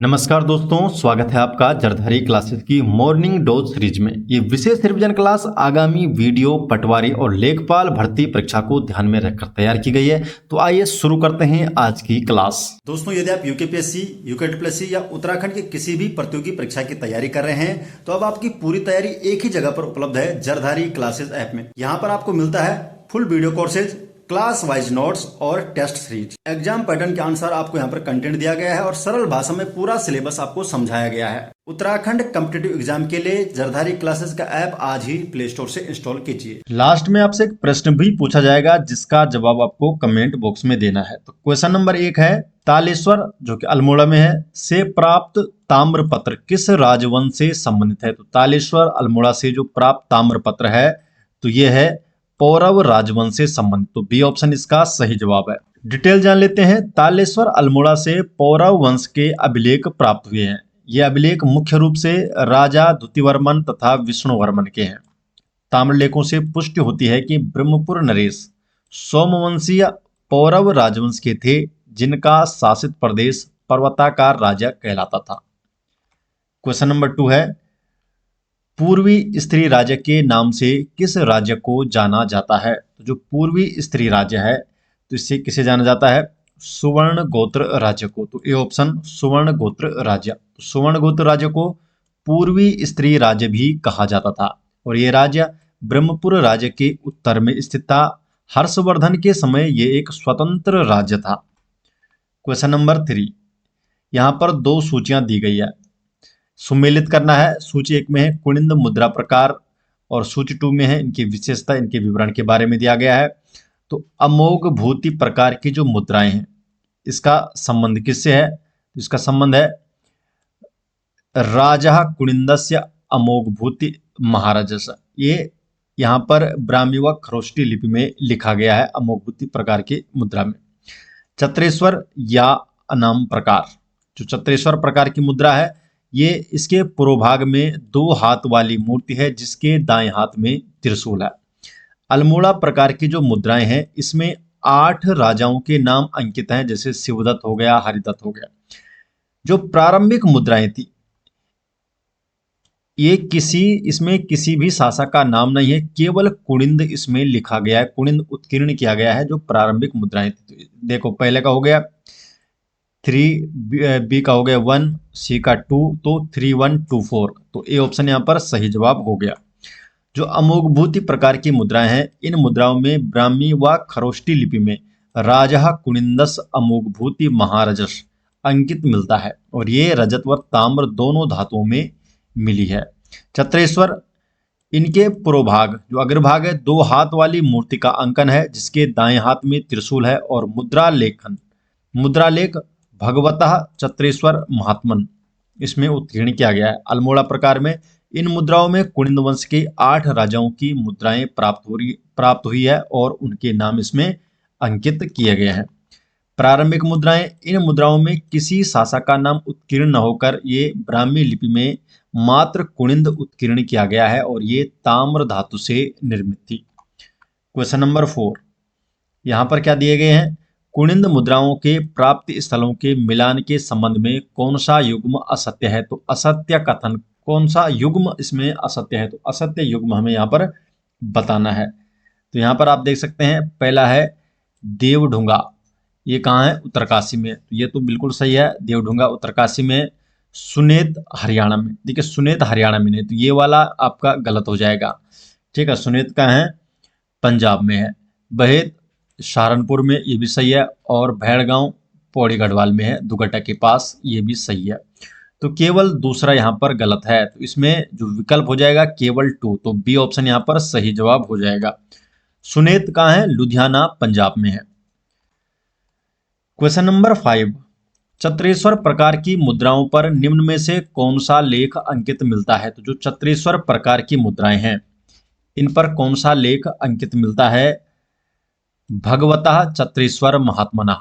नमस्कार दोस्तों, स्वागत है आपका जरधारी क्लासेस की मॉर्निंग डोज सीरीज में। ये विशेष रिवीजन क्लास आगामी वीडियो, पटवारी और लेखपाल भर्ती परीक्षा को ध्यान में रखकर तैयार की गई है। तो आइए शुरू करते हैं आज की क्लास। दोस्तों, यदि आप यूकेपीएससी, यूकेटीपीएससी या उत्तराखंड की किसी भी प्रतियोगी परीक्षा की तैयारी कर रहे हैं तो अब आपकी पूरी तैयारी एक ही जगह पर उपलब्ध है, जरधारी क्लासेस ऐप में। यहाँ पर आपको मिलता है full video courses, class wise notes और टेस्ट सीरीज। एग्जाम पैटर्न के अनुसार आपको यहाँ पर कंटेंट दिया गया है और सरल भाषा में पूरा सिलेबस आपको समझाया गया है। उत्तराखंड कॉम्पिटिटिव एग्जाम के लिए जरधारी क्लासेस का ऐप आज ही प्ले स्टोर से इंस्टॉल कीजिए। लास्ट में आपसे एक प्रश्न भी पूछा जाएगा जिसका जवाब आपको कमेंट बॉक्स में देना है। तो क्वेश्चन नंबर 1 है, तालेश्वर जो कि अल्मोड़ा में है से प्राप्त ताम्र पत्र किस राजवंश से संबंधित है। तो तालेश्वर अल्मोड़ा से जो प्राप्त ताम्र पत्र है तो ये है पौरव राजवंश से संबंधित। तो बी ऑप्शन इसका सही जवाब है। डिटेल जान लेते हैं। तालेश्वर अल्मोड़ा से पौरव वंश के अभिलेख प्राप्त हुए हैं। ये अभिलेख मुख्य रूप से राजा द्वितीयवर्मन तथा विष्णुवर्मन के हैं। ताम्रलेखों से पुष्टि होती है कि ब्रह्मपुर नरेश सोमवंशीय पौरव राजवंश के थे, जिनका शासित प्रदेश पर्वताकार राज्य कहलाता था। क्वेश्चन नंबर 2 है, पूर्वी स्त्री राज्य के नाम से किस राज्य को जाना जाता है। तो जो पूर्वी स्त्री राज्य है तो इससे किसे जाना जाता है, सुवर्ण गोत्र राज्य को। तो ए ऑप्शन सुवर्ण गोत्र राज्य। तो सुवर्ण गोत्र राज्य को पूर्वी स्त्री राज्य भी कहा जाता था और ये राज्य ब्रह्मपुर राज्य के उत्तर में स्थित था। हर्षवर्धन के समय ये एक स्वतंत्र राज्य था। क्वेश्चन नंबर 3, यहाँ पर 2 सूचियां दी गई है, सुमेलित करना है। सूची 1 में है कुनिंद मुद्रा प्रकार और सूची 2 में है इनकी विशेषता, इनके विवरण के बारे में दिया गया है। तो अमोघ भूति प्रकार की जो मुद्राएं हैं इसका संबंध किससे है। तो इसका संबंध है राजा कुनिंदस्य अमोघ भूति महाराजस। ये यहाँ पर ब्राह्मी व खरोष्टी लिपि में लिखा गया है अमोघ भूति प्रकार की मुद्रा में। चत्रेश्वर या अनाम प्रकार, जो चत्रेश्वर प्रकार की मुद्रा है ये इसके पूर्व भाग में 2 हाथ वाली मूर्ति है जिसके दाएं हाथ में त्रिशूल है। अल्मोड़ा प्रकार की जो मुद्राएं हैं इसमें 8 राजाओं के नाम अंकित हैं, जैसे शिवदत्त हो गया, हरिदत्त हो गया। जो प्रारंभिक मुद्राएं थी ये इसमें किसी भी शासक का नाम नहीं है, केवल कुनिंद इसमें लिखा गया है, कुनिंद उत्कीर्ण किया गया है। जो प्रारंभिक मुद्राएं थी, तो देखो पहले का हो गया 3, बी का हो गया 1, सी का 2, तो 3124। तो ए ऑप्शन यहाँ पर सही जवाब हो गया। जो अमोघभूति प्रकार की मुद्राएं हैं इन मुद्राओं में ब्राह्मी व खरोष्टी लिपि में राजा कुनिंदस अमोघभूति महारजस अंकित मिलता है और ये रजत व ताम्र दोनों धातुओं में मिली है। चत्रेश्वर, इनके पूर्वभाग जो अग्रभाग है 2 हाथ वाली मूर्ति का अंकन है जिसके दाएं हाथ में त्रिशूल है और मुद्रालेख भगवतः चत्रेश्वर महात्मन इसमें उत्कीर्ण किया गया है। अल्मोड़ा प्रकार में इन मुद्राओं में कुनिंद वंश के 8 राजाओं की मुद्राएं प्राप्त हुई है और उनके नाम इसमें अंकित किए गए हैं। प्रारंभिक मुद्राएं, इन मुद्राओं में किसी शासक का नाम उत्कीर्ण न होकर ये ब्राह्मी लिपि में मात्र कुनिंद उत्कीर्ण किया गया है और ये ताम्र धातु से निर्मित थी। क्वेश्चन नंबर 4, यहाँ पर क्या दिए गए हैं, कुनिंद मुद्राओं के प्राप्ति स्थलों के मिलान के संबंध में कौन सा युग्म असत्य है। तो असत्य कथन, कौन सा युग्म इसमें असत्य है, तो असत्य युग्म हमें यहाँ पर बताना है। तो यहाँ पर आप देख सकते हैं पहला है देवढुंगा, ये कहाँ है, उत्तरकाशी में। तो ये तो बिल्कुल सही है, देवढुंगा उत्तरकाशी में। सुनेत हरियाणा में, देखिए सुनेत हरियाणा में नहीं, तो ये वाला आपका गलत हो जाएगा। ठीक है, सुनेत कहाँ है, पंजाब में है। बहेत सहारनपुर में, ये भी सही है। और भैड़गांव पौड़ी गढ़वाल में है, दुगट्टा के पास, ये भी सही है। तो केवल दूसरा यहाँ पर गलत है, तो इसमें जो विकल्प हो जाएगा केवल 2, तो बी ऑप्शन यहाँ पर सही जवाब हो जाएगा। सुनेत कहाँ है, लुधियाना पंजाब में है। क्वेश्चन नंबर 5, चत्रेश्वर प्रकार की मुद्राओं पर निम्न में से कौन सा लेख अंकित मिलता है। तो जो चत्रेश्वर प्रकार की मुद्राएं हैं इन पर कौन सा लेख अंकित मिलता है, भगवतः चत्रेश्वर महात्मना।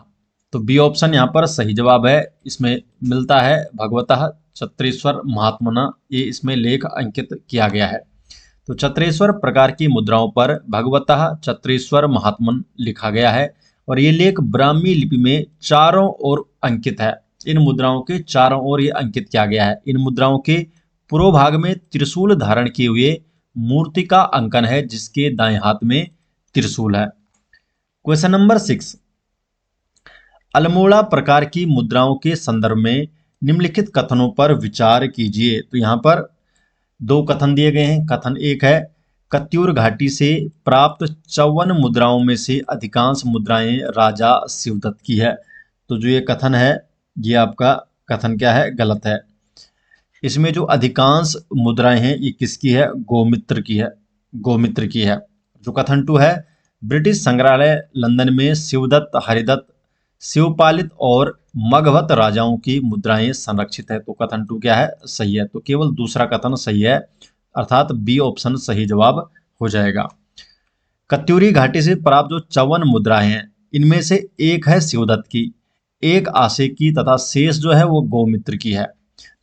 तो बी ऑप्शन यहाँ पर सही जवाब है, इसमें मिलता है भगवतः चत्रेश्वर महात्मना, ये इसमें लेख अंकित किया गया है। तो चत्रेश्वर प्रकार की मुद्राओं पर भगवतः चत्रेश्वर महात्मन लिखा गया है और ये लेख ब्राह्मी लिपि में चारों ओर अंकित है इन मुद्राओं के चारों ओर ये अंकित किया गया है। इन मुद्राओं के पूर्व भाग में त्रिशूल धारण किए हुए मूर्ति का अंकन है, जिसके दाएं हाथ में त्रिशूल है। क्वेश्चन नंबर 6, अल्मोड़ा प्रकार की मुद्राओं के संदर्भ में निम्नलिखित कथनों पर विचार कीजिए। तो यहाँ पर दो कथन दिए गए हैं। कथन एक है, कत्यूर घाटी से प्राप्त 54 मुद्राओं में से अधिकांश मुद्राएं राजा शिवदत्त की है। तो जो ये कथन है, ये आपका कथन क्या है, गलत है। इसमें जो अधिकांश मुद्राएं हैं ये किसकी है, गोमित्र की है, गोमित्र की है। जो कथन 2 है, ब्रिटिश संग्रहालय लंदन में शिवदत्त, हरिदत्त, शिवपालित और मगहवत राजाओं की मुद्राएं संरक्षित है। तो कथन 2 क्या है, सही है। तो केवल दूसरा कथन सही है, अर्थात बी ऑप्शन सही जवाब हो जाएगा। कत्यूरी घाटी से प्राप्त जो 54 मुद्राएं हैं, इनमें से एक है शिवदत्त की, एक आसे की तथा शेष जो है वो गोमित्र की है।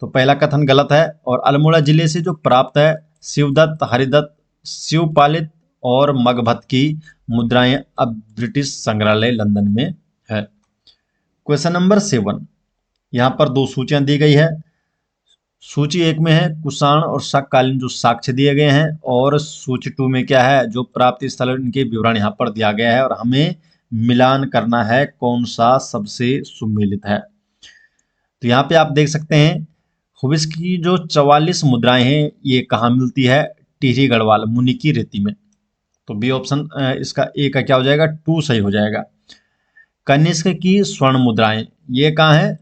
तो पहला कथन गलत है। और अल्मोड़ा जिले से जो प्राप्त है शिवदत्त, हरिदत्त, शिवपालित और मगहवत की मुद्राएं अब ब्रिटिश संग्रहालय लंदन में है। क्वेश्चन नंबर 7, यहाँ पर दो सूचियां दी गई है। सूची 1 में है कुषाण और शककालीन जो साक्ष्य दिए गए हैं, और सूची 2 में क्या है, जो प्राप्ति स्थल इनके विवरण यहाँ पर दिया गया है, और हमें मिलान करना है कौन सा सबसे सुमेलित है। तो यहाँ पे आप देख सकते हैं हुविस की जो 44 मुद्राएं हैं ये कहाँ मिलती है, टिहरी गढ़वाल मुनि की रेती में। तो बी ऑप्शन इसका ए का क्या हो जाएगा, 2 सही हो जाएगा। कनिष्क की स्वर्ण मुद्राएं ये कहाँ है,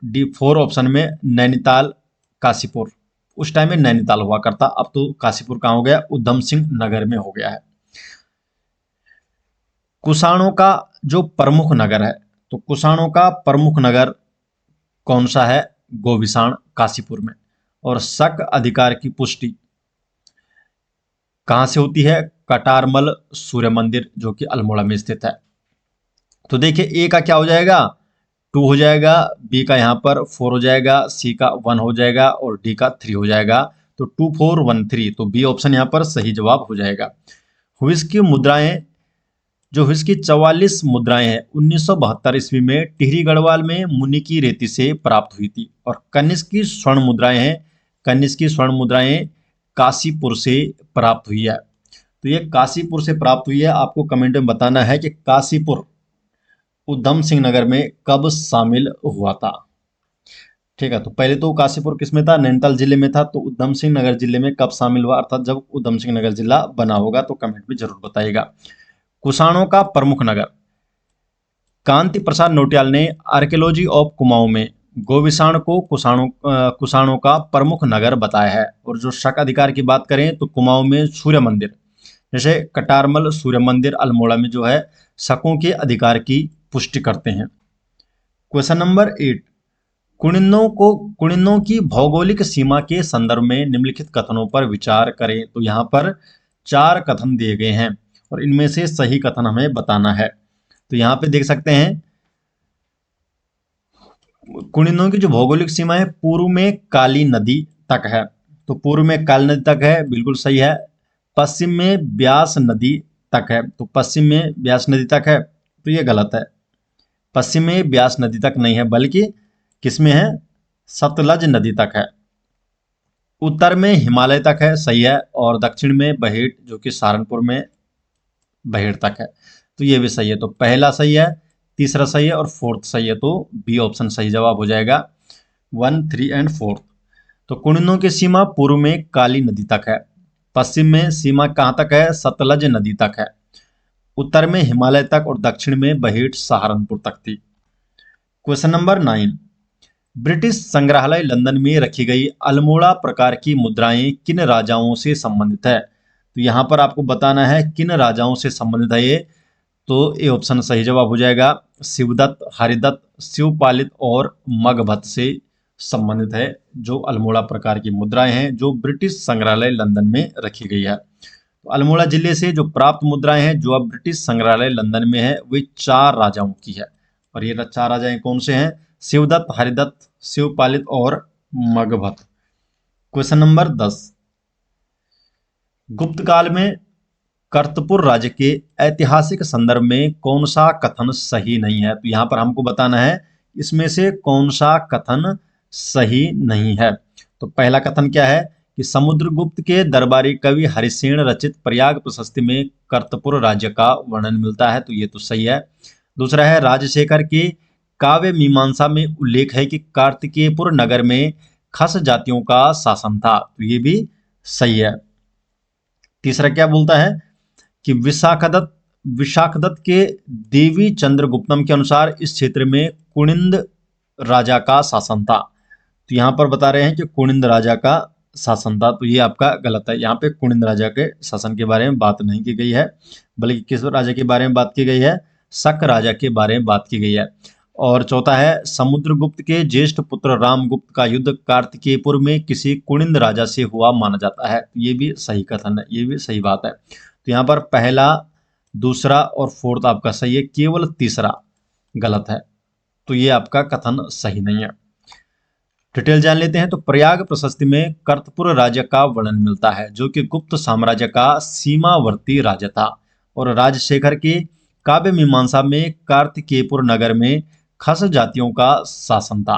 डी 4 ऑप्शन में नैनीताल, काशीपुर। उस टाइम में नैनीताल हुआ करता, अब तो काशीपुर कहाँ हो गया, उधम सिंह नगर में हो गया है। कुषाणों का जो प्रमुख नगर है, तो कुषाणों का प्रमुख नगर कौन सा है, गोविषाण, काशीपुर में। और शक अधिकार की पुष्टि कहां से होती है, कटारमल सूर्य मंदिर जो कि अल्मोड़ा में स्थित है। तो देखिए ए का क्या हो जाएगा, 2 हो जाएगा, बी का यहाँ पर 4 हो जाएगा, सी का 1 हो जाएगा और डी का 3 हो जाएगा। तो 2 4 1 3, तो बी ऑप्शन यहाँ पर सही जवाब हो जाएगा। हुइस की मुद्राएं, जो हुइस की 44 मुद्राएं हैं 1972 ईस्वी में टिहरी गढ़वाल में मुनि की रेती से प्राप्त हुई थी। और कनिष्क की स्वर्ण मुद्राएं हैं, कनिष्क की स्वर्ण मुद्राएं काशीपुर से प्राप्त हुई है। तो ये काशीपुर से प्राप्त हुई है। आपको कमेंट में बताना है कि काशीपुर उधम सिंह नगर में कब शामिल हुआ था। ठीक है, तो पहले तो काशीपुर किस में था, नैनीताल जिले में था। तो उधम सिंह नगर जिले में कब शामिल हुआ, अर्थात जब उधम सिंह नगर जिला बना होगा। तो कमेंट में जरूर बताइएगा। कुषाणों का प्रमुख नगर, कांति प्रसाद नौटियाल ने आर्कियोलॉजी ऑफ कुमाऊं में गोविषाण को कुषाणों का प्रमुख नगर बताया है। और जो शक अधिकार की बात करें तो कुमाऊं में सूर्य मंदिर, जैसे कटारमल सूर्य मंदिर अल्मोड़ा में जो है शकों के अधिकार की पुष्टि करते हैं। क्वेश्चन नंबर 8, कुणिन्नों की भौगोलिक सीमा के संदर्भ में निम्नलिखित कथनों पर विचार करें। तो यहाँ पर 4 कथन दिए गए हैं और इनमें से सही कथन हमें बताना है। तो यहाँ पे देख सकते हैं कुणिन्नों की जो भौगोलिक सीमा है पूर्व में काली नदी तक है। तो पूर्व में काली नदी तक है, बिल्कुल सही है। पश्चिम में ब्यास नदी तक है, तो पश्चिम में ब्यास नदी तक है, तो ये गलत है। पश्चिम में ब्यास नदी तक नहीं है, बल्कि किसमें है, सतलज नदी तक है। उत्तर में हिमालय तक है, सही है। और दक्षिण में बहेड़ जो कि सहारनपुर में बहेड़ तक है, तो ये भी सही है। तो पहला सही है, तीसरा सही है और 4th सही है। तो बी ऑप्शन सही जवाब हो जाएगा, 1 3 एंड 4। तो कुणिन्नों की सीमा पूर्व में काली नदी तक है, पश्चिम में सीमा कहाँ तक है, सतलज नदी तक है, उत्तर में हिमालय तक और दक्षिण में बहेड़ सहारनपुर तक थी। क्वेश्चन नंबर 9, ब्रिटिश संग्रहालय लंदन में रखी गई अल्मोड़ा प्रकार की मुद्राएं किन राजाओं से संबंधित है। तो यहाँ पर आपको बताना है किन राजाओं से संबंधित है ये। तो ए ऑप्शन सही जवाब हो जाएगा, शिवदत्त, हरिदत्त, शिवपालित और मगहवत से संबंधित है जो अल्मोड़ा प्रकार की मुद्राएं हैं जो ब्रिटिश संग्रहालय लंदन में रखी गई है। तो अल्मोड़ा जिले से जो प्राप्त मुद्राएं हैं जो अब ब्रिटिश संग्रहालय लंदन में है वे 4 राजाओं की है। और ये 4 राजाएं कौन से हैं, शिवदत्त, हरिदत्त, शिवपालित और मगहवत। क्वेश्चन नंबर 10, गुप्त काल में कर्तपुर राज्य के ऐतिहासिक संदर्भ में कौन सा कथन सही नहीं है। तो यहाँ पर हमको बताना है इसमें से कौन सा कथन सही नहीं है? तो पहला कथन क्या है कि समुद्रगुप्त के दरबारी कवि हरिसेन रचित प्रयाग प्रशस्ति में कर्तपुर राज्य का वर्णन मिलता है, तो ये तो सही है। दूसरा है राजशेखर की काव्य मीमांसा में उल्लेख है कि कार्तिकेयपुर नगर में खस जातियों का शासन था, तो ये भी सही है। तीसरा क्या बोलता है कि विशाखदत्त के देवी चंद्रगुप्तम के अनुसार इस क्षेत्र में कुनिंद राजा का शासन था, तो यहाँ पर बता रहे हैं कि कुनिंद राजा का शासन था, तो ये आपका गलत है। यहाँ पे कुनिंद राजा के शासन के बारे में बात नहीं की गई है, बल्कि किस राजा के बारे में बात की गई है? शक राजा के बारे में बात की गई है। और चौथा है समुद्रगुप्त के ज्येष्ठ पुत्र रामगुप्त का युद्ध कार्तिकेयपुर में किसी कुनिंद राजा से हुआ माना जाता है, तो ये भी सही कथन है, ये भी सही बात है। तो यहाँ पर पहला, दूसरा और फोर्थ आपका सही है, केवल तीसरा गलत है, तो ये आपका कथन सही नहीं है। डिटेल जान लेते हैं। तो प्रयाग प्रशस्ति में कर्तपुर राज्य का वर्णन मिलता है, जो कि गुप्त साम्राज्य का सीमावर्ती राज्य था, और राजशेखर के काव्य मीमांसा में कार्तिकेयपुर नगर में खस जातियों का शासन था।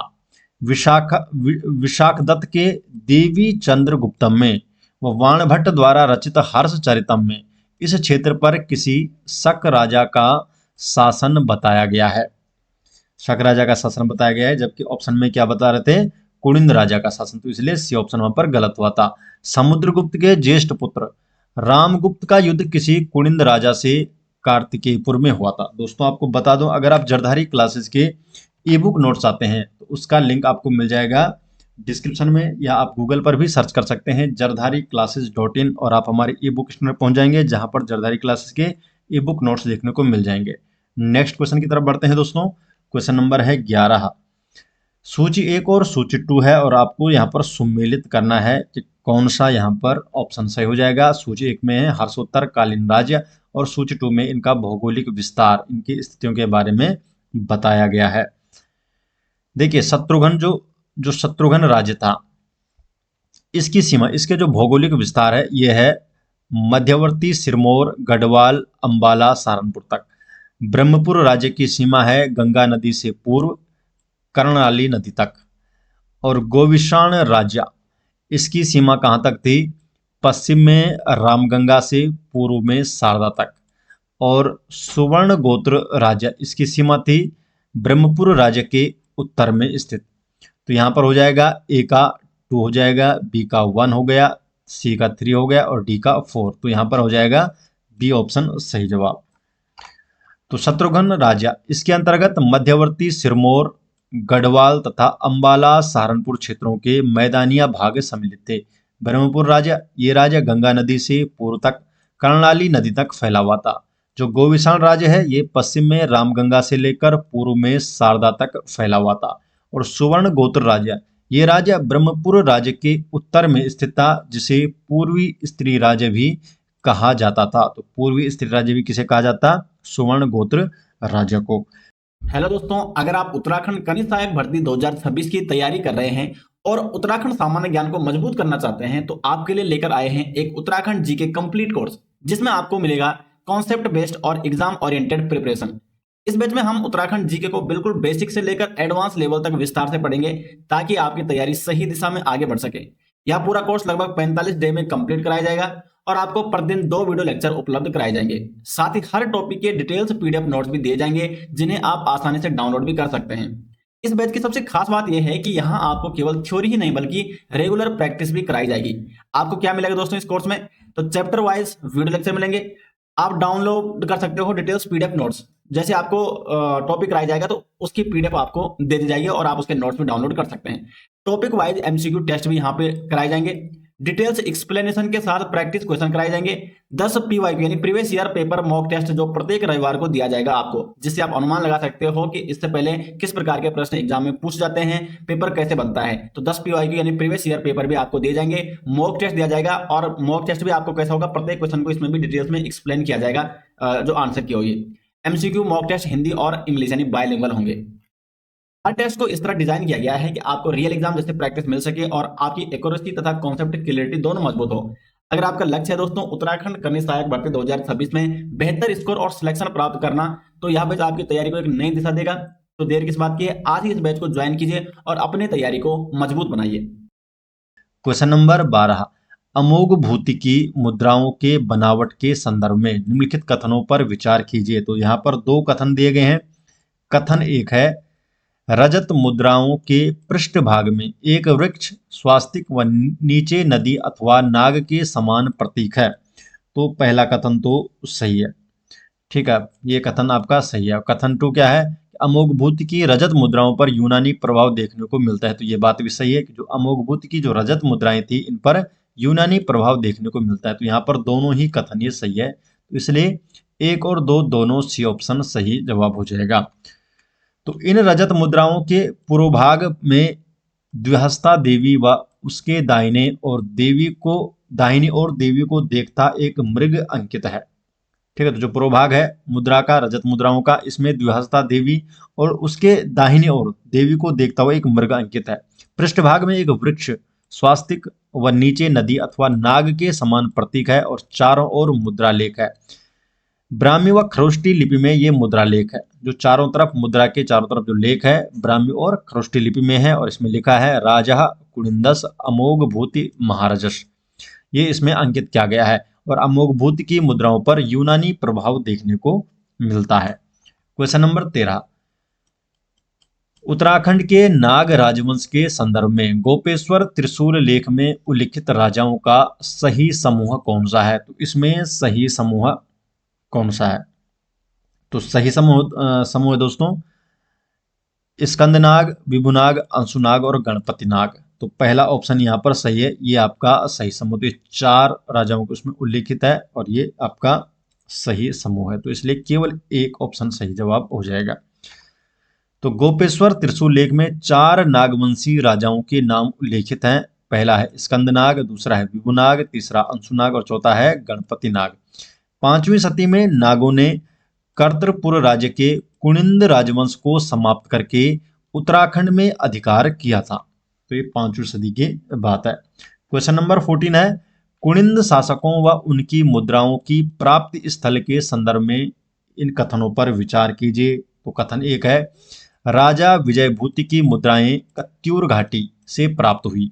विशाखदत्त के देवी चंद्रगुप्तम में व वाणभट्ट द्वारा रचित हर्षचरितम में इस क्षेत्र पर किसी शक राजा का शासन बताया गया है। शक राजा का शासन बताया गया है, जबकि ऑप्शन में क्या बता रहे थे? कुनिंद राजा का शासन, तो इसलिए सी ऑप्शन वहां पर गलत हुआ था। समुद्रगुप्त के ज्येष्ठ पुत्र रामगुप्त का युद्ध किसी कुनिंद राजा से कार्तिकेयपुर में हुआ था। दोस्तों आपको बता दूं, अगर आप जरधारी क्लासेस के ई बुक नोट्स चाहते हैं तो उसका लिंक आपको मिल जाएगा डिस्क्रिप्शन में, या आप गूगल पर भी सर्च कर सकते हैं jardhariclasses.in, और आप हमारे ई बुक स्टोर में पहुंच जाएंगे, जहां पर जरधारी क्लासेस के ई बुक नोट्स देखने को मिल जाएंगे। नेक्स्ट क्वेश्चन की तरफ बढ़ते हैं दोस्तों। क्वेश्चन नंबर है 11। सूची 1 और सूची 2 है, और आपको यहाँ पर सुमेलित करना है कि कौन सा यहाँ पर ऑप्शन सही हो जाएगा। सूची 1 में है हर्षोत्तर कालीन राज्य, और सूची 2 में इनका भौगोलिक विस्तार, इनकी स्थितियों के बारे में बताया गया है। देखिए शत्रुघ्न जो शत्रुघ्न राज्य था, इसकी सीमा, इसके जो भौगोलिक विस्तार है ये है मध्यवर्ती सिरमौर, गढ़वाल, अंबाला, सहारनपुर तक। ब्रह्मपुर राज्य की सीमा है गंगा नदी से पूर्व कर्णाली नदी तक। और गोविशाण राज्य, इसकी सीमा कहाँ तक थी? पश्चिम में रामगंगा से पूर्व में शारदा तक। और सुवर्ण गोत्र राज्य, इसकी सीमा थी ब्रह्मपुर राज्य के उत्तर में स्थित। तो यहाँ पर हो जाएगा ए का 2 हो जाएगा, बी का 1 हो गया, सी का 3 हो गया, और डी का 4। तो यहाँ पर हो जाएगा बी ऑप्शन सही जवाब। तो शत्रुघ्न राज्य इसके अंतर्गत मध्यवर्ती सिरमौर, गढ़वाल तथा अंबाला, सहारनपुर क्षेत्रों के मैदानिया भाग सम्मिलित थे। ब्रह्मपुर राज्य, ये राज्य गंगा नदी से पूर्व तक कर्णाली नदी तक फैला हुआ था। जो गोविशाण राज्य है ये पश्चिम में रामगंगा से लेकर पूर्व में शारदा तक फैला हुआ था। और सुवर्ण गोत्र राज्य, ये राज्य ब्रह्मपुर राज्य के उत्तर में स्थित था, जिसे पूर्वी स्त्री राज्य भी कहा जाता था। तो पूर्वी स्त्री राज्य भी किसे कहा जाता? सुवर्ण गोत्र राज्य को। हेलो दोस्तों, अगर आप उत्तराखंड कनिष्ठ सहायक भर्ती 2026 की तैयारी कर रहे हैं और उत्तराखंड सामान्य ज्ञान को मजबूत करना चाहते हैं, तो आपके लिए लेकर आए हैं एक उत्तराखंड जीके कंप्लीट कोर्स, जिसमें आपको मिलेगा कॉन्सेप्ट बेस्ड और एग्जाम ओरिएंटेड प्रिपरेशन। इस बैच में हम उत्तराखंड जीके को बिल्कुल बेसिक से लेकर एडवांस लेवल तक विस्तार से पढ़ेंगे, ताकि आपकी तैयारी सही दिशा में आगे बढ़ सके। यह पूरा कोर्स लगभग 45 डे में कंप्लीट कराया जाएगा, और आपको प्रतिदिन 2 वीडियो लेक्चर उपलब्ध कराए जाएंगे। साथ ही हर टॉपिक के डिटेल्स पीडीएफ नोट्स भी दिए जाएंगे, जिन्हें आप आसानी से डाउनलोड भी कर सकते हैं। इस बैच की सबसे खास बात यह है कि यहाँ आपको केवल थ्योरी ही नहीं बल्कि रेगुलर प्रैक्टिस भी कराई जाएगी। आपको क्या मिलेगा दोस्तों इस कोर्स में? तो चैप्टर वाइज वीडियो लेक्चर मिलेंगे, आप डाउनलोड कर सकते हो डिटेल्स पीडीएफ नोट्स। जैसे आपको टॉपिक कराया जाएगा तो उसकी पीडीएफ आपको दे दी जाएगी, और आप उसके नोट्स भी डाउनलोड कर सकते हैं। टॉपिक वाइज एमसीक्यू टेस्ट भी यहाँ पे कराए जाएंगे, डिटेल्स एक्सप्लेनेशन के साथ प्रैक्टिस क्वेश्चन कराए जाएंगे। 10 पीवाईक्यू यानी previous year paper mock test जो प्रत्येक रविवार को दिया जाएगा आपको, जिससे आप अनुमान लगा सकते हो कि इससे पहले किस प्रकार के प्रश्न एग्जाम में पूछ जाते हैं, पेपर कैसे बनता है। तो 10 पीवाईक्यू यानी प्रीवियस ईयर पेपर भी आपको दिए जाएंगे, मॉक टेस्ट दिया जाएगा, और मॉक टेस्ट भी आपको कैसा होगा, प्रत्येक क्वेश्चन को इसमें भी डिटेल्स में एक्सप्लेन किया जाएगा जो आंसर की होगी। एमसीक्यू मॉक टेस्ट हिंदी और इंग्लिश यानी बायलिंगुअल होंगे। हर टेस्ट को इस तरह डिजाइन किया गया है कि आपको रियल एग्जाम जैसे प्रैक्टिस मिल सके और आपकी एक्यूरेसी तथा कॉन्सेप्ट क्लियरिटी दोनों मजबूत हो। अगर आपका लक्ष्य है दोस्तों उत्तराखंड कनिष्ठ सहायक भर्ती 2026 में बेहतर स्कोर और सिलेक्शन प्राप्त करना, तो यह बैच आपकी तैयारी को एक नई दिशा देगा। तो देर किस बात की है, आज ही इस बैच को ज्वाइन कीजिए और अपनी तैयारी को मजबूत बनाइए। क्वेश्चन नंबर 12, अमोघ भूतिकी मुद्राओं के बनावट के संदर्भ में निम्नलिखित कथनों पर विचार कीजिए। तो यहाँ पर दो कथन दिए गए हैं। कथन एक है, रजत मुद्राओं के पृष्ठभाग में एक वृक्ष, स्वास्तिक व नीचे नदी अथवा नाग के समान प्रतीक है। तो पहला कथन तो सही है, ठीक है, ये कथन आपका सही है। कथन टू क्या है, अमोघभूति की रजत मुद्राओं पर यूनानी प्रभाव देखने को मिलता है। तो ये बात भी सही है कि जो अमोघभूति की जो रजत मुद्राएं थी इन पर यूनानी प्रभाव देखने को मिलता है। तो यहाँ पर दोनों ही कथन ये सही है, तो इसलिए एक और दो दोनों सी ऑप्शन सही जवाब हो जाएगा। तो इन रजत मुद्राओं के पूर्वभाग में द्विहस्ता देवी व उसके दाहिनी और देवी को देखता एक मृग अंकित है। ठीक है, तो जो पूर्वभाग है मुद्रा का, रजत मुद्राओं का, इसमें द्विहस्ता देवी और उसके दाहिनी ओर देवी को देखता हुआ एक मृग अंकित है। पृष्ठभाग में एक वृक्ष, स्वास्तिक व नीचे नदी अथवा नाग के समान प्रतीक है और चारों ओर मुद्रा लेख है। ब्राह्मी व खरोष्टी लिपि में ये मुद्रा लेख है। जो चारों तरफ मुद्रा के चारों तरफ जो लेख है ब्राह्मी और खरोष्टी लिपि में है और इसमें लिखा है राजा कुनिंदस अमोघ भूति महारजस। ये इसमें अंकित किया गया है और अमोघभूति की मुद्राओं पर यूनानी प्रभाव देखने को मिलता है। क्वेश्चन नंबर 13, उत्तराखंड के नाग राजवंश के संदर्भ में गोपेश्वर त्रिशूल लेख में उल्लिखित राजाओं का सही समूह कौन सा है। तो इसमें सही समूह कौन सा है, तो सही समूह दोस्तों स्कंदनाग, विभुनाग, अंशुनाग और गणपति नाग। तो पहला ऑप्शन यहाँ पर सही है, ये आपका सही समूह। तो ये चार राजाओं को उसमें उल्लिखित है और ये आपका सही समूह है, तो इसलिए केवल एक ऑप्शन सही जवाब हो जाएगा। तो गोपेश्वर त्रिशूल लेख में चार नागवंशी राजाओं के नाम उल्लेखित हैं। पहला है स्कंदनाग, दूसरा है विभुनाग, तीसरा अंशुनाग और चौथा है गणपति नाग। 5वीं सदी में नागों ने कर्तरपुर राज्य के कुनिंद राजवंश को समाप्त करके उत्तराखंड में अधिकार किया था। तो ये 5वीं सदी की बात है। क्वेश्चन नंबर 14 है, कुनिंद शासकों व उनकी मुद्राओं की प्राप्ति स्थल के संदर्भ में इन कथनों पर विचार कीजिए। तो कथन एक है, राजा विजयभूति की मुद्राएं कत्यूर घाटी से प्राप्त हुई।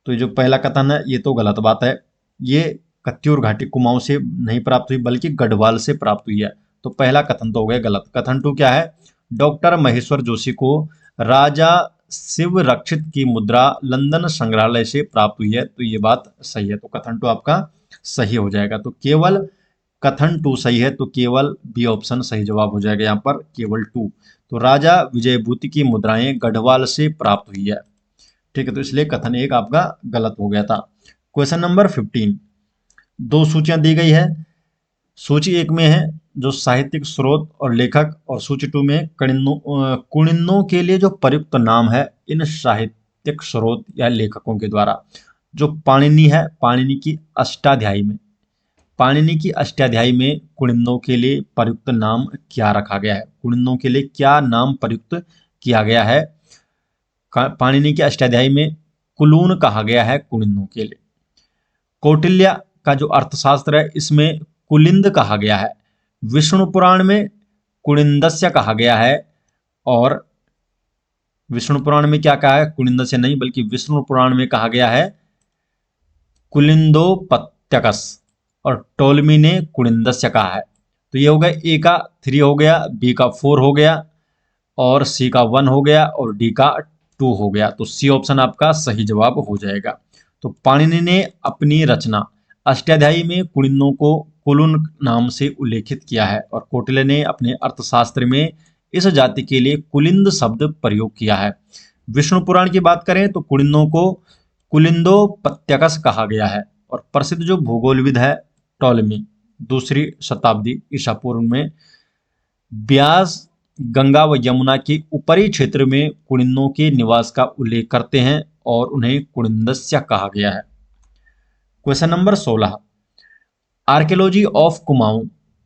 तो जो पहला कथन है ये तो गलत बात है, ये कत्यूर घाटी कुमाऊं से नहीं प्राप्त हुई बल्कि गढ़वाल से प्राप्त हुई है। तो पहला कथन तो हो गया गलत। कथन टू क्या है, डॉक्टर महेश्वर जोशी को राजा शिव रक्षित की मुद्रा लंदन संग्रहालय से प्राप्त हुई है। तो ये बात सही है, तो कथन टू आपका सही हो जाएगा। तो केवल कथन टू सही है, तो केवल बी ऑप्शन सही जवाब हो जाएगा यहाँ पर, केवल टू। तो राजा विजयभूति की मुद्राएं गढ़वाल से प्राप्त हुई है। ठीक है, तो इसलिए कथन एक आपका गलत हो गया था। क्वेश्चन नंबर 15, दो सूचियां दी गई है। सूची एक में है जो साहित्यिक स्रोत और लेखक, और सूची टू में कुनिन्नों के लिए जो प्रयुक्त नाम है इन साहित्यिक स्रोत या लेखकों के द्वारा। जो पाणिनि है, पाणिनि की अष्टाध्यायी में कुनिन्नों के लिए प्रयुक्त नाम क्या रखा गया है, कुनिन्नों के लिए क्या नाम प्रयुक्त किया गया है। पाणिनि की अष्टाध्यायी में कुलून कहा गया है कुनिन्नों के लिए। कौटिल्य का जो अर्थशास्त्र है इसमें कुलिंद कहा गया है। विष्णु पुराण में कुनिंदस्य कहा गया है, और विष्णु पुराण में क्या कहा है, कुनिंदस्य नहीं बल्कि विष्णु पुराण में कहा गया है कुलिंदोपत्यकस, और टोलमी ने कुनिंदस्य कहा है। तो ये हो गया, ए का 3 हो गया, बी का 4 हो गया, और सी का 1 हो गया, और डी का 2 हो गया। तो सी ऑप्शन आपका सही जवाब हो जाएगा। तो पाणिनि ने अपनी रचना अष्टाध्यायी में कुनिन्नों को कुलुन नाम से उल्लेखित किया है, और कौटिल्य ने अपने अर्थशास्त्र में इस जाति के लिए कुलिंद शब्द प्रयोग किया है। विष्णु पुराण की बात करें तो कुनिन्नों को कुलिंदोपत्यकस कहा गया है, और प्रसिद्ध जो भूगोलविद है टॉलमी 2री शताब्दी ईसा पूर्व में ब्यास गंगा व यमुना के ऊपरी क्षेत्र में कुनिन्नों के निवास का उल्लेख करते हैं और उन्हें कुनिंदस्य कहा गया है। Question number 16, archaeology of Kumaon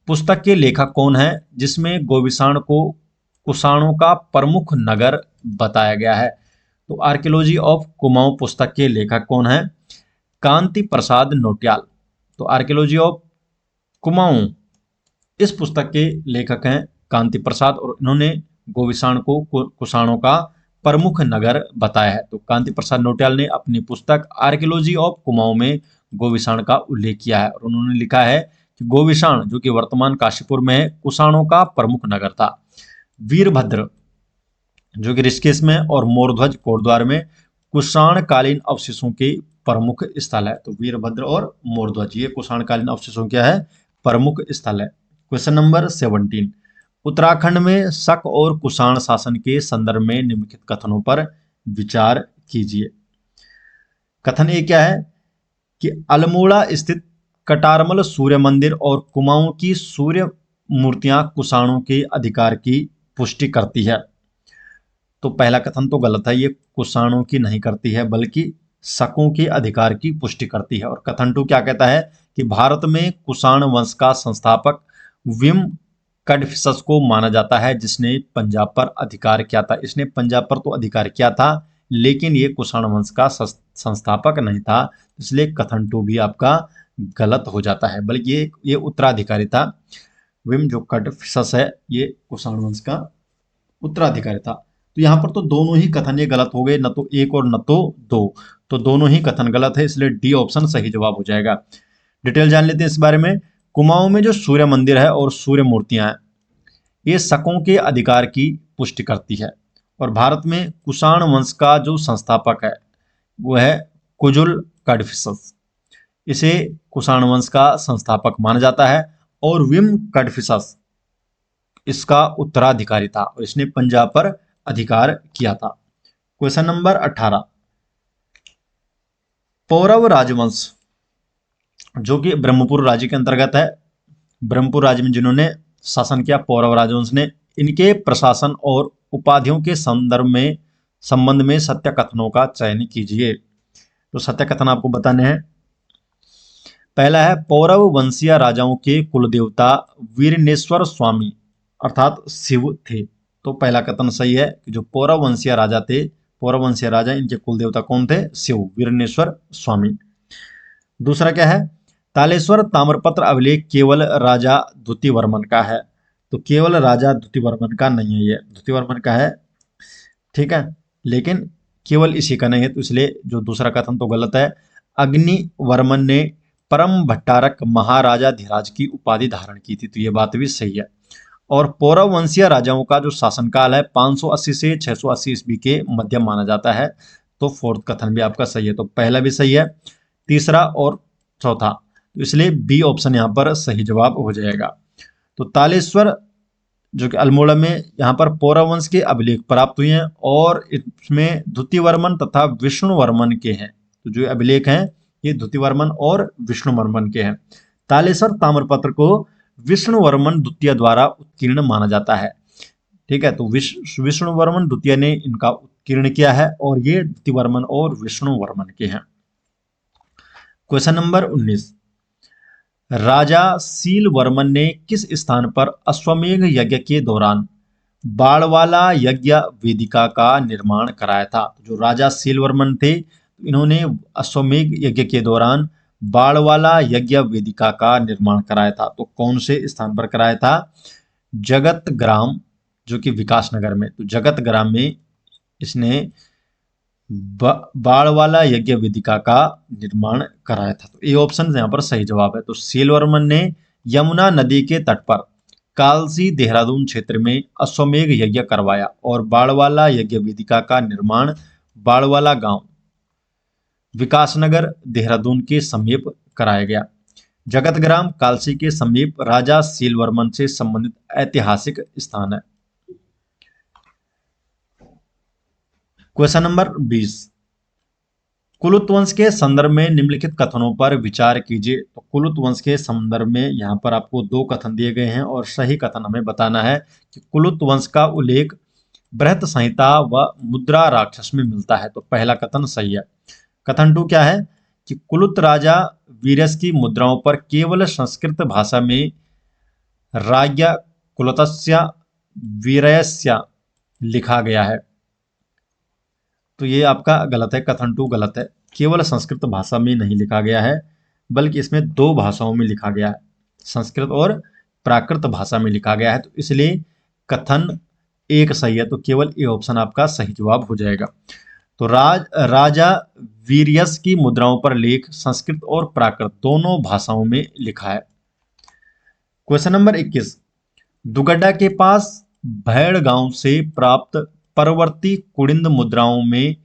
पुस्तक के लेखक कौन है, जिसमें गोविषाण को कुषाणों का प्रमुख नगर बताया गया है। तो आर्कियोलॉजी ऑफ कुमाऊं पुस्तक के लेखक कौन है, कांति प्रसाद नोटियाल। तो आर्कियोलॉजी ऑफ कुमाऊं इस पुस्तक के लेखक हैं कांति प्रसाद, और इन्होंने गोविषाण को कुषाणों का प्रमुख नगर बताया है। तो कांति प्रसाद नौटियाल ने अपनी पुस्तक आर्कियोलॉजी ऑफ कुमाऊं में गोविषाण का उल्लेख किया है और उन्होंने लिखा है कि गोविषाण जो कि वर्तमान काशीपुर में है, कुषाणों का प्रमुख नगर था। वीरभद्र जो कि ऋषिकेश में और मोरध्वज कोटद्वार में कुषाण कालीन अवशेषों के प्रमुख स्थल है। तो वीरभद्र और मोरध्वज ये कुषाण कालीन अवशेषों क्या है, प्रमुख स्थल है। क्वेश्चन नंबर 17, उत्तराखंड में शक और कुषाण शासन के संदर्भ में निम्नलिखित कथनों पर विचार कीजिए। कथन ए क्या है कि अल्मोड़ा स्थित कटारमल सूर्य मंदिर और कुमाऊं की सूर्य मूर्तियां कुषाणों के अधिकार की पुष्टि करती है। तो पहला कथन तो गलत है, ये कुषाणों की नहीं करती है बल्कि शकों के अधिकार की पुष्टि करती है। और कथन 2 क्या कहता है कि भारत में कुषाण वंश का संस्थापक विम कडफिसस को माना जाता है जिसने पंजाब पर अधिकार किया था। इसने पंजाब पर तो अधिकार किया था लेकिन ये कुषाण वंश का संस्थापक नहीं था, इसलिए कथन 2 भी आपका गलत हो जाता है, बल्कि ये उत्तराधिकारी था। विम जो कडफिसस है ये कुषाण वंश का उत्तराधिकारी था। तो यहाँ पर तो दोनों ही कथन ये गलत हो गए, न तो एक और न तो दो, तो दोनों ही कथन गलत है, इसलिए डी ऑप्शन सही जवाब हो जाएगा। डिटेल जान लेते हैं इस बारे में। कुमाऊं में जो सूर्य मंदिर है और सूर्य मूर्तियां हैं ये शकों के अधिकार की पुष्टि करती है और भारत में कुषाण वंश का जो संस्थापक है वो है कुजुल कडफिसस, इसे कुषाण वंश का संस्थापक माना जाता है। और विम कडफिसस इसका उत्तराधिकारी था और इसने पंजाब पर अधिकार किया था। क्वेश्चन नंबर 18, पौरव राजवंश जो कि ब्रह्मपुर राज्य के अंतर्गत है, ब्रह्मपुर राज्य में जिन्होंने शासन किया पौरव राजवंश ने, इनके प्रशासन और उपाधियों के संबंध में सत्य कथनों का चयन कीजिए। तो सत्य कथन आपको बताने हैं। पहला है पौरव वंशीय राजाओं के कुलदेवता वीरनेश्वर स्वामी अर्थात शिव थे। तो पहला कथन सही है कि जो पौरव वंशीय राजा थे, पौरव वंशीय राजा इनके कुलदेवता कौन थे, शिव, वीरनेश्वर स्वामी। दूसरा क्या है, तालेश्वर ताम्रपत्र अभिलेख केवल राजा द्वितीयवर्मन का है। तो केवल राजा द्वितीयवर्मन का नहीं है, ये द्वितीयवर्मन का है, ठीक है, लेकिन केवल इसी का नहीं है, तो इसलिए जो दूसरा कथन तो गलत है। अग्निवर्मन ने परम भट्टारक महाराजा धीराज की उपाधि धारण की थी, तो ये बात भी सही है। और पौरव वंशीय राजाओं का जो शासनकाल है 580 से 680 ईस्वी के मध्य माना जाता है, तो फोर्थ कथन भी आपका सही है। तो पहला भी सही है, तीसरा और चौथा, तो इसलिए बी ऑप्शन यहाँ पर सही जवाब हो जाएगा। तो तालेश्वर जो कि अल्मोड़ा में यहाँ पर पौरव वंश के अभिलेख प्राप्त हुए हैं और इसमें द्वितीयवर्मन तथा विष्णुवर्मन के हैं। तो जो अभिलेख हैं ये द्वितीयवर्मन और विष्णुवर्मन के हैं। तालेश्वर ताम्रपत्र को विष्णुवर्मन द्वितीय द्वारा उत्कीर्ण माना जाता है, ठीक है। तो विष्णुवर्मन द्वितीय ने इनका उत्कीर्ण किया है और ये द्वितीयवर्मन और विष्णुवर्मन के हैं। क्वेश्चन नंबर 19, राजा सीलवर्मन ने किस स्थान पर अश्वमेध यज्ञ के दौरान बाड़वाला यज्ञ वेदिका का निर्माण कराया था। जो राजा सीलवर्मन थे इन्होंने अश्वमेध यज्ञ के दौरान बाड़वाला यज्ञ वेदिका का निर्माण कराया था। तो कौन से स्थान पर कराया था, जगत ग्राम जो कि विकासनगर में, तो जगत ग्राम में इसने बाड़वाला यज्ञ वेदिका का निर्माण कराया था। तो ये ऑप्शन यहाँ पर सही जवाब है। तो सीलवर्मन ने यमुना नदी के तट पर कालसी देहरादून क्षेत्र में अश्वमेध यज्ञ करवाया और बाड़वाला यज्ञ वेदिका का निर्माण बाड़वाला गांव विकासनगर देहरादून के समीप कराया गया। जगत ग्राम कालसी के समीप राजा सीलवर्मन से संबंधित ऐतिहासिक स्थान है। क्वेश्चन नंबर 20, कुलुत वंश के संदर्भ में निम्नलिखित कथनों पर विचार कीजिए। तो कुलुत वंश के संदर्भ में यहाँ पर आपको दो कथन दिए गए हैं और सही कथन हमें बताना है कि कुलुत वंश का उल्लेख बृहत संहिता व मुद्रा राक्षस में मिलता है। तो पहला कथन सही है। कथन 2 क्या है कि कुलुत राजा वीरस की मुद्राओं पर केवल संस्कृत भाषा में राज्ञ कुलतस्य वीरस्य लिखा गया है। तो ये आपका गलत है, कथन 2 गलत है। केवल संस्कृत भाषा में नहीं लिखा गया है बल्कि इसमें दो भाषाओं में लिखा गया है, संस्कृत और प्राकृत भाषा में लिखा गया है। तो इसलिए कथन एक सही है, तो केवल ए ऑप्शन आपका सही जवाब हो जाएगा। तो राजा वीरियस की मुद्राओं पर लेख संस्कृत और प्राकृत दोनों भाषाओं में लिखा है। क्वेश्चन नंबर 21, दुगड्डा के पास भैड़ गांव से प्राप्त परवर्ती कुड़िंद मुद्राओं में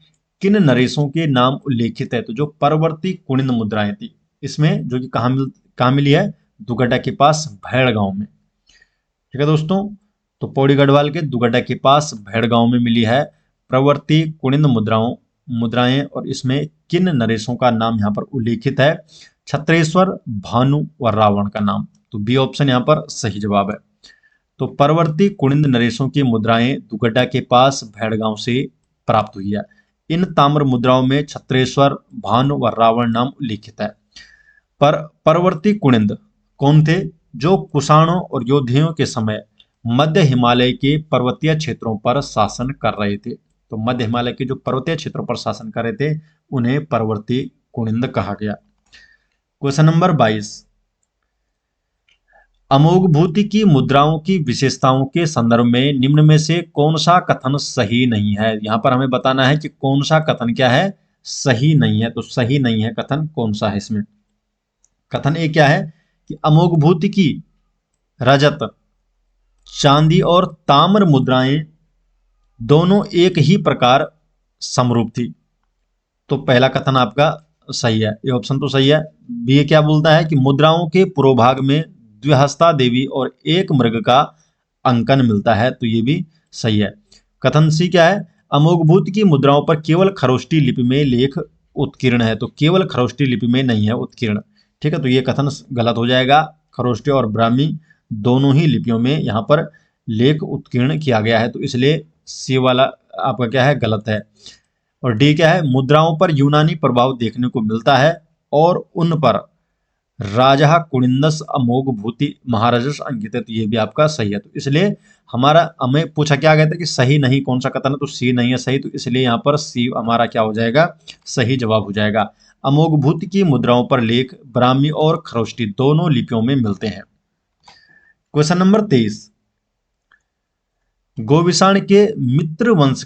किन नरेशों के नाम उल्लेखित है? तो जो परवर्ती कुड़िंद मुद्राएं थी इसमें, जो कि कहाँ मिली है? दुगड्डा के पास भैड़ गांव में। ठीक है दोस्तों, तो पौड़ी गढ़वाल के दुगड्डा के पास भैड़ गांव में मिली है प्रवर्ती कुड़िंद मुद्राएं, और इसमें किन नरेशों का नाम यहाँ पर उल्लेखित है? छत्रेश्वर, भानु और रावण का नाम। तो बी ऑप्शन यहाँ पर सही जवाब है। तो परवर्ती कुड़िंद नरेशों की मुद्राएं दुगड्डा के पास भैड़गांव से प्राप्त हुई है। इन ताम्र मुद्राओं में छत्रेश्वर, भानु व रावण नाम उल्लिखित है। परवर्ती कुड़िंद कौन थे? जो कुषाणों और योद्धियों के समय मध्य हिमालय के पर्वतीय क्षेत्रों पर शासन कर रहे थे। तो मध्य हिमालय के जो पर्वतीय क्षेत्रों पर शासन कर रहे थे उन्हें परवर्ती कुड़िंद कहा गया। क्वेश्चन नंबर 22, अमोघभूति की मुद्राओं की विशेषताओं के संदर्भ में निम्न में से कौन सा कथन सही नहीं है? यहां पर हमें बताना है कि कौन सा कथन क्या है? सही नहीं है। तो सही नहीं है कथन कौन सा है इसमें? कथन ए क्या है कि अमोघभूति की रजत, चांदी और ताम्र मुद्राएं दोनों एक ही प्रकार समरूप थी। तो पहला कथन आपका सही है, ये ऑप्शन तो सही है। बी क्या बोलता है कि मुद्राओं के पूर्वभाग में द्विहस्ता देवी और एक मृग का अंकन मिलता है। तो ये भी सही है। कथन सी क्या है? अमोघभूति की मुद्राओं पर केवल खरोष्टी लिपि में लेख उत्कीर्ण है। तो केवल खरोष्टी लिपि में नहीं है उत्कीर्ण। ठीक है, तो ये कथन गलत हो जाएगा। खरोष्टी और ब्राह्मी दोनों ही लिपियों में यहाँ पर लेख उत्कीर्ण किया गया है, तो इसलिए सी वाला आपका क्या है? गलत है। और डी क्या है? मुद्राओं पर यूनानी प्रभाव देखने को मिलता है और उन पर राजा कुड़िंदस अमोघभूति महाराजस अंकित है। तो ये भी आपका सही है। तो इसलिए हमें पूछा क्या गया था कि सही नहीं कौन सा कथन है? तो सी नहीं है सही, तो इसलिए यहाँ पर सी हमारा क्या हो जाएगा? सही जवाब हो जाएगा। अमोघभूति की मुद्राओं पर लेख ब्राह्मी और खरोष्टी दोनों लिपियों में मिलते हैं। क्वेश्चन नंबर 23, गोविषाण के मित्र वंश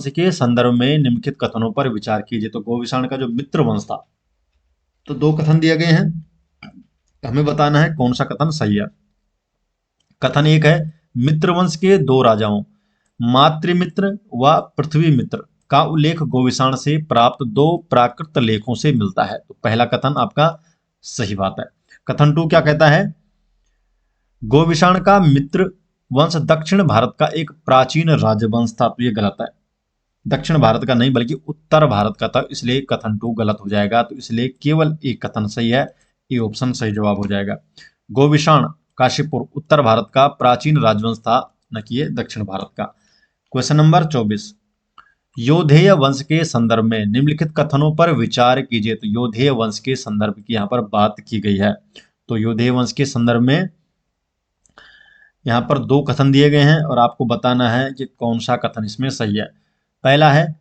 के संदर्भ में निम्नलिखित कथनों पर विचार कीजिए। तो गोविषाण का जो मित्र वंश था, तो दो कथन दिए गए हैं, हमें बताना है कौन सा कथन सही है। कथन एक है, मित्रवंश के दो राजाओं मातृमित्र व पृथ्वीमित्र का उल्लेख गोविषाण से प्राप्त दो प्राकृत लेखों से मिलता है। तो पहला कथन आपका सही बात है। कथन टू क्या कहता है? गोविषाण का मित्र वंश दक्षिण भारत का एक प्राचीन राजवंश था। तो ये गलत है। दक्षिण भारत का नहीं बल्कि उत्तर भारत का था, इसलिए कथन टू गलत हो जाएगा। तो इसलिए केवल एक कथन सही है, ये ऑप्शन सही जवाब हो जाएगा। गोविषाण काशीपुर उत्तर भारत का प्राचीन राजवंश था, न कि ये दक्षिण भारत का। क्वेश्चन नंबर 24, योधेय वंश के संदर्भ में निम्नलिखित कथनों पर विचार कीजिए। तो योधेय वंश के संदर्भ की यहाँ पर बात की गई है। तो योधेय वंश के संदर्भ में यहाँ पर दो कथन दिए गए हैं और आपको बताना है कि कौन सा कथन इसमें सही है। पहला है,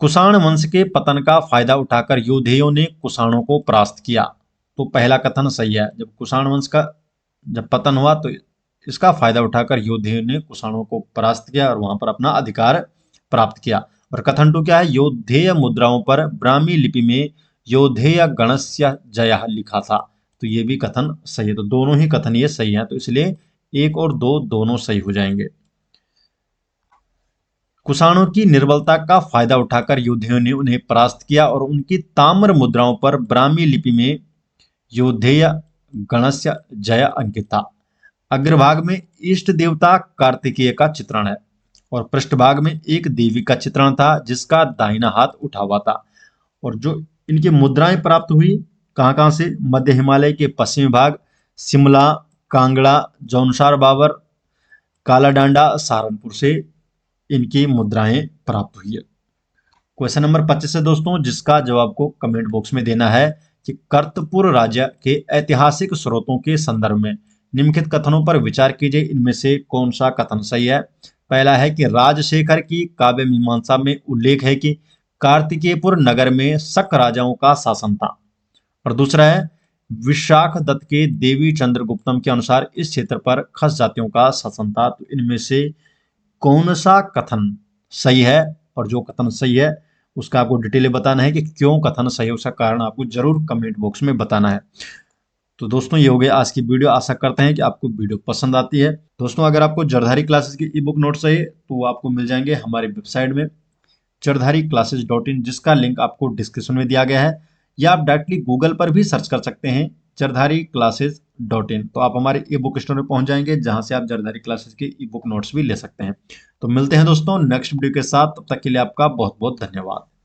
कुषाण वंश के पतन का फायदा उठाकर योधेयों ने कुषाणों को परास्त किया। तो पहला कथन सही है। जब कुषाण वंश का जब पतन हुआ तो इसका फायदा उठाकर योधेयों ने कुषाणों को परास्त किया और वहां पर अपना अधिकार प्राप्त किया। और कथन टू क्या है? योधेय मुद्राओं पर ब्राह्मी लिपि में योधेय गणस्य जय लिखा था। तो ये भी कथन सही है। तो दोनों ही कथन ये सही है, तो इसलिए एक और दो दोनों सही हो जाएंगे। कुषाणों की निर्बलता का फायदा उठाकर योधेयों ने उन्हें परास्त किया और उनकी ताम्र मुद्राओं पर ब्राह्मी लिपि में योधेय गणस्य जय अंकित था। अग्रभाग में इष्ट देवता कार्तिकेय का चित्रण है और पृष्ठभाग में एक देवी का चित्रण था जिसका दाहिना हाथ उठा हुआ था। और जो इनकी मुद्राएं प्राप्त हुई कहाँ कहाँ से? मध्य हिमालय के पश्चिमी भाग, शिमला, कांगड़ा, जौनसार बाबर, कालाडांडा, सहारनपुर से इनकी मुद्राएं प्राप्त हुई है। क्वेश्चन नंबर 25 है दोस्तों, जिसका जवाब को कमेंट बॉक्स में देना है कि कर्तपुर राज्य के ऐतिहासिक स्रोतों के संदर्भ में निम्नलिखित कथनों पर विचार कीजिए। इनमें से कौन सा कथन सही है? पहला है कि राजशेखर की काव्य मीमांसा में उल्लेख है कि कार्तिकेयपुर नगर में शक राजाओं का शासन था। और दूसरा है विशाख दत्त के देवी चंद्रगुप्तम के अनुसार इस क्षेत्र पर खस जातियों का शासन था। तो इनमें से कौन सा कथन सही है, और जो कथन सही है उसका आपको डिटेल बताना है कि क्यों कथन सही है, उसका कारण आपको जरूर कमेंट बॉक्स में बताना है। तो दोस्तों ये हो गया आज की वीडियो। आशा करते हैं कि आपको वीडियो पसंद आती है। दोस्तों अगर आपको जरधारी क्लासेस की ई बुक नोट चाहिए तो आपको मिल जाएंगे हमारी वेबसाइट में jardhariclasses.in, जिसका लिंक आपको डिस्क्रिप्शन में दिया गया है, या आप डायरेक्टली गूगल पर भी सर्च कर सकते हैं jardhariclasses.in। तो आप हमारे ई बुक स्टोर में पहुंच जाएंगे, जहां से आप जरधारी क्लासेस के ई बुक नोट्स भी ले सकते हैं। तो मिलते हैं दोस्तों नेक्स्ट वीडियो के साथ, तब तक के लिए आपका बहुत बहुत धन्यवाद।